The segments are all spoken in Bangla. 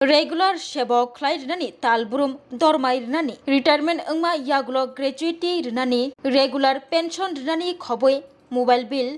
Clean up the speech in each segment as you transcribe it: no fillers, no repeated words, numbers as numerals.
रेगुलर सेबक खलाय रिनानि तालब्रुम दरमाय रिनानि रिटायरमेंट अंमा यागुलो ग्रेजुएटी रिनानि रेगुलर पेंशन रिनानि खबै मोबाइल बिल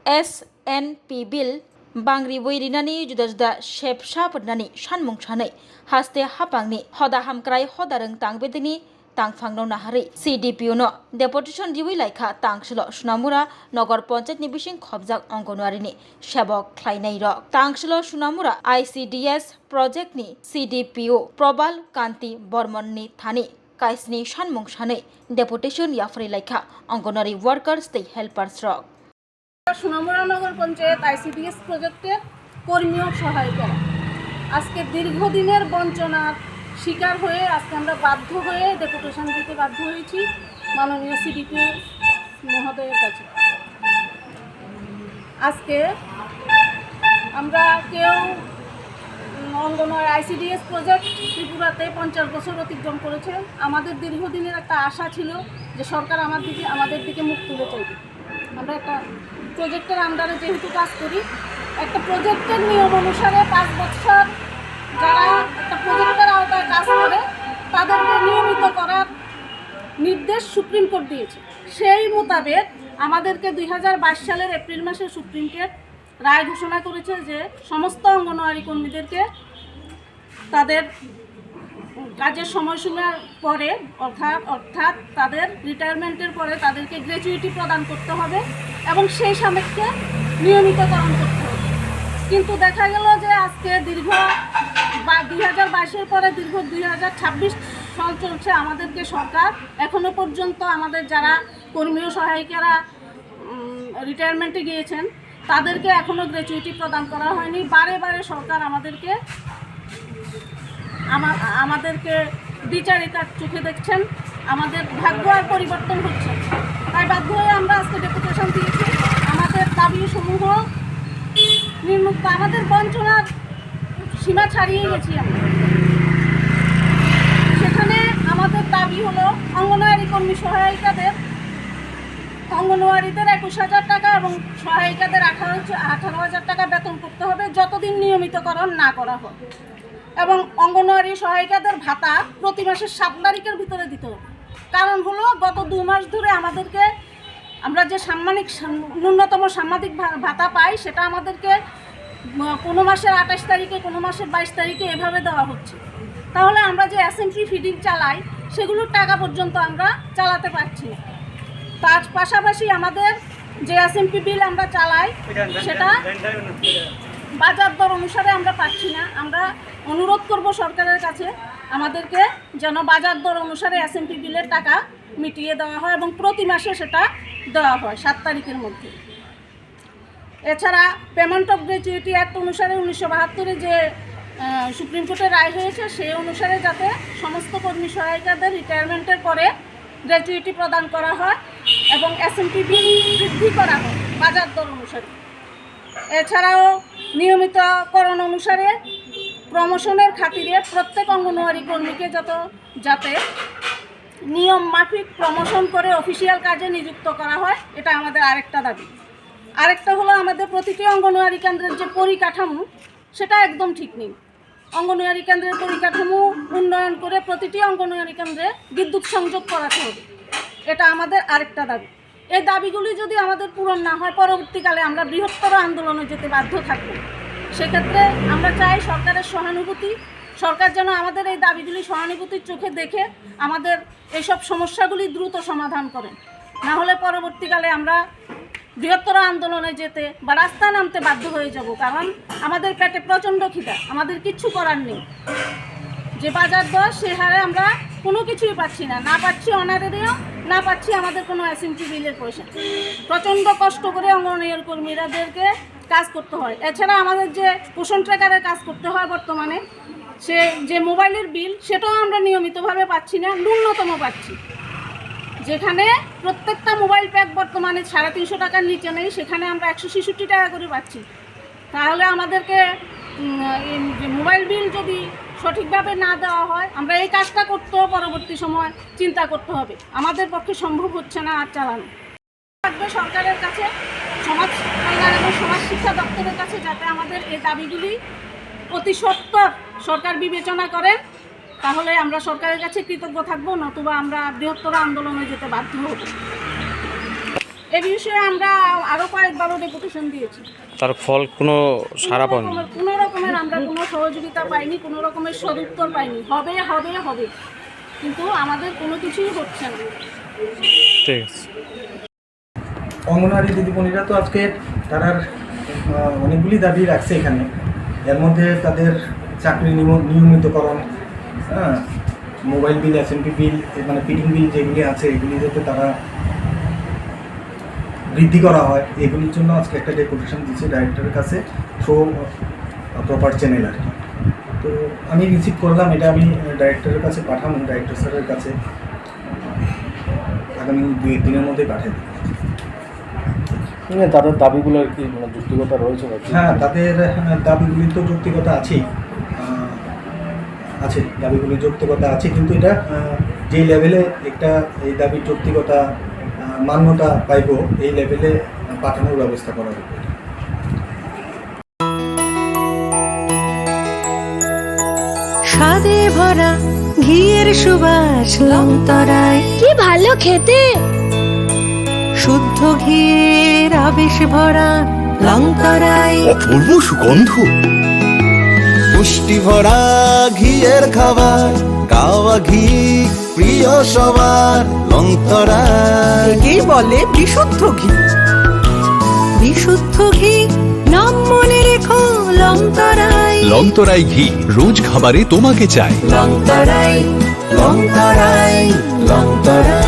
SNP बिल बांग्रि वै रिनानि जुदा जुदा सेबसाब रिनानि सानमुं सानै हास्ते हापांनि हदा हामक्राय हदारों तांबेदिनि तांफांनो नाहारै CDPO नो डेपुटेशन दिवै लाइखा तांसलो सुनामुरा नगर पंचायत नि बिसिं खबजाक अंगनवाड़ी सेबक खलायनाय र तांसलो सुनामुरा ICDS प्रोजेक्ट नि CDPO प्रबाल कांति बर्मन नि थानी काइसनि सानमुं सानै डेपुटेशन याफ्रै लाइखा अंगनवाड़ी वर्कर्स तै हेल्पार्स र সোনামুড়া নগর পঞ্চায়েত ICDS প্রজেক্টের কর্মী ও সহায়িকারা আজকে দীর্ঘদিনের বঞ্চনার শিকার হয়ে আজকে আমরা বাধ্য হয়ে ডেপুটেশন দিতে বাধ্য হয়েছি মাননীয় CDPO মহোদয়ের কাছে। আজকে আমরা কেউ অঙ্গনওয়াড়ি ICDS প্রজেক্ট ত্রিপুরাতে 50 বছর অতিক্রম করেছে। আমাদের দীর্ঘদিনের একটা আশা ছিল যে সরকার আমাদের দিকে মুখ তুলে চাইবে। আমরা একটা প্রজেক্টের আন্ডারে যেহেতু কাজ করি, একটা প্রজেক্টের নিয়ম অনুসারে 5 বছর যারা একটা প্রজেক্টের আওতায় কাজ করে তাদেরকে নিয়মিত করার নির্দেশ সুপ্রিম কোর্ট দিয়েছে। সেই মোতাবেক আমাদেরকে 2022 সালের এপ্রিল মাসে সুপ্রিম কোর্ট রায় ঘোষণা করেছে যে সমস্ত অঙ্গনওয়াড়ি কর্মীদেরকে তাদের কাজের সময়সীমার পরে অর্থাৎ তাদের রিটায়ারমেন্টের পরে তাদেরকে গ্র্যাচুইটি প্রদান করতে হবে এবং সেই সাপেক্ষে নিয়মিতকরণ করতে হবে। কিন্তু দেখা গেল যে আজকে দীর্ঘ 2022-এর পরে দীর্ঘ 2026 সাল চলছে, আমাদেরকে সরকার এখনো পর্যন্ত আমাদের যারা কর্মী ও সহায়িকারা রিটায়ারমেন্টে গিয়েছেন তাদেরকে এখনো গ্র্যাচুইটি প্রদান করা হয়নি। বারে বারে সরকার আমাদেরকে বিচারিতার চোখে দেখছেন, আমাদের ভাগ্য আর পরিবর্তন হচ্ছে। তাই বাধ্য হয়ে আমরা আজকে ডেপুটেশন দিয়েছি। আমাদের দাবি সমূহ নির্মুক্ত, আমাদের বঞ্চনার সীমা ছাড়িয়ে গেছি আমরা। সেখানে আমাদের দাবি হলো অঙ্গনওয়াড়ি কর্মী সহায়িকাদের অঙ্গনওয়াড়িদের 21,000 টাকা এবং সহায়িকাদের 18,000 টাকা বেতন করতে হবে যতদিন নিয়মিতকরণ না করা হয়, এবং অঙ্গনওয়াড়ি সহায়িকাদের ভাতা প্রতি মাসের 7 তারিখের ভিতরে দিতে হবে। কারণ হলো গত 2 মাস ধরে আমাদেরকে আমরা যে ন্যূনতম সাম্মাদিক ভাতা পাই সেটা আমাদেরকে কোনো মাসের 28 তারিখে কোনো মাসের 22 তারিখে এভাবে দেওয়া হচ্ছে। তাহলে আমরা যে SMP ফিডিং চালাই সেগুলোর টাকা পর্যন্ত আমরা চালাতে পারছি না। তার পাশাপাশি আমাদের যে SMP বিল আমরা চালাই সেটা বাজার দর অনুসারে আমরা পাচ্ছি না। আমরা অনুরোধ করব সরকারের কাছে আমাদেরকে যেন বাজার দর অনুসারে SMP বিলের টাকা মিটিয়ে দেওয়া হয় এবং প্রতি মাসে সেটা দেওয়া হয় 7 তারিখের মধ্যে। এছাড়া পেমেন্ট অফ গ্র্যাচুইটি অ্যাক্ট অনুসারে 1972-এ যে সুপ্রিম কোর্টের রায় হয়েছে সেই অনুসারে যাতে সমস্ত কর্মী সহায়িকাদের রিটায়ারমেন্টের পরে গ্র্যাচুইটি প্রদান করা হয় এবং SMP বিল বৃদ্ধি করা হয় বাজার দর অনুসারে। এছাড়াও নিয়মিতকরণ অনুসারে প্রমোশনের খাতিরে প্রত্যেক অঙ্গনওয়াড়ি কর্মীকে যাতে নিয়ম মাফিক প্রমোশন করে অফিসিয়াল কাজে নিযুক্ত করা হয়, এটা আমাদের আরেকটা দাবি। আরেকটা হলো আমাদের প্রতিটি অঙ্গনওয়াড়ি কেন্দ্রের যে পরিকাঠামো সেটা একদম ঠিক নেই। অঙ্গনওয়াড়ি কেন্দ্রের পরিকাঠামো উন্নয়ন করে প্রতিটি অঙ্গনওয়াড়ি কেন্দ্রে বিদ্যুৎ সংযোগ করাতে হবে, এটা আমাদের আরেকটা দাবি। এই দাবিগুলি যদি আমাদের পূরণ না হয় পরবর্তীকালে আমরা বৃহত্তর আন্দোলনে যেতে বাধ্য থাকব। সেক্ষেত্রে আমরা চাই সরকারের সহানুভূতি, সরকার যেন আমাদের এই দাবিগুলি সহানুভূতির চোখে দেখে আমাদের এইসব সমস্যাগুলি দ্রুত সমাধান করেন। না হলে পরবর্তীকালে আমরা বৃহত্তর আন্দোলনে যেতে বা রাস্তায় নামতে বাধ্য হয়ে যাব। কারণ আমাদের পেটে প্রচণ্ড খিদা, আমাদের কিচ্ছু করার নেই। যে বাজার দর সে হারে আমরা কোনো কিছুই পাচ্ছি না, না পাচ্ছি অনারেরিও, না পাচ্ছি আমাদের কোনো SMP বিলের পয়সা। প্রচণ্ড কষ্ট করে অঙ্গনওয়াড়ি কর্মীরাদেরকে কাজ করতে হয়। এছাড়া আমাদের যে পোষণ ট্র্যাকারের কাজ করতে হয় বর্তমানে, সে যে মোবাইলের বিল সেটাও আমরা নিয়মিতভাবে পাচ্ছি না, ন্যূনতম পাচ্ছি। যেখানে প্রত্যেকটা মোবাইল প্যাক বর্তমানে 350 টাকার নিচে নেই, সেখানে আমরা 166 টাকা করে পাচ্ছি। তাহলে আমাদেরকে মোবাইল বিল যদি সঠিকভাবে না দেওয়া হয় আমরা এই কাজটা করতেও পরবর্তী সময় চিন্তা করতে হবে, আমাদের পক্ষে সম্ভব হচ্ছে না আর চালানো। থাকবে সরকারের কাছে, সমাজ কল্যাণ এবং সমাজ শিক্ষা দপ্তরের কাছে যাতে আমাদের এই দাবিগুলি অতি সত্বর সরকার বিবেচনা করেন, তাহলে আমরা সরকারের কাছে কৃতজ্ঞ থাকবো, নতুবা আমরা বৃহত্তর আন্দোলনে যেতে বাধ্য হব। এ বিষয়ে আমরা আরও কয়েকবারও ডেপুটেশন দিয়েছি। তার ফল কোনো সাড়া পান? কোনো রকমের আমরা কোনো সহযোগিতা পাইনি, কোনো রকমের সদুত্তর পাইনি। হবে হবে হবে, কিন্তু আমাদের কোনো কিছুই হচ্ছে না। ঠিক আছে। অঙ্গনওয়াড়ি দিদিমণিরা তো আজকে তারা অনেকগুলি দাবি রাখছে এখানে। এর মধ্যে তাদের চাকরি নিয়মিতকরণ, হ্যাঁ, মোবাইল বিল, SMP বিল, মানে ফিডিং বিল যেগুলি আছে এগুলি যাতে তারা বৃদ্ধি করা হয়, এগুলির জন্য আজকে একটা ডেপুটেশন দিচ্ছে ডাইরেক্টরের কাছে থ্রু প্রপার চ্যানেল আর কি। তো আমি রিসিভ করলাম, এটা আমি ডাইরেক্টরের কাছে পাঠাবো, ডাইরেক্টর স্যারের কাছে আগামী 2-1 দিনের মধ্যে পাঠিয়ে দেবো। তাদের দাবিগুলোর কি মানে যৌক্তিকতা রয়েছে? হ্যাঁ, তাদের দাবিগুলি তো যৌক্তিকতা আছেই, আছে, দাবিগুলির যৌক্তিকতা আছে, কিন্তু এটা যে লেভেলে একটা এই দাবির যৌক্তিকতা মান্যতা পাইব, এই লেভেলে পাঠানোর ব্যবস্থা করা হবে। স্বাদে ভরা ঘিয়ের সুবাস লংতরায়, কি ভালো খেতে। শুদ্ধ ঘিয়ের আবেশ ভরা লংতরায়, অপূর্ব সুগন্ধ, পুষ্টি ভরা ঘিয়ের খাবার, গাওয়া ঘি প্রিয় সবার লংতরায়। একেই বলে বিশুদ্ধ ঘি। বিশুদ্ধ ঘি নাম মনে রেখো লংতরায়। লংতরাই ঘি রোজ খাবারে তোমাকে চাই। লংতরায় লংতরায় লংতরায়।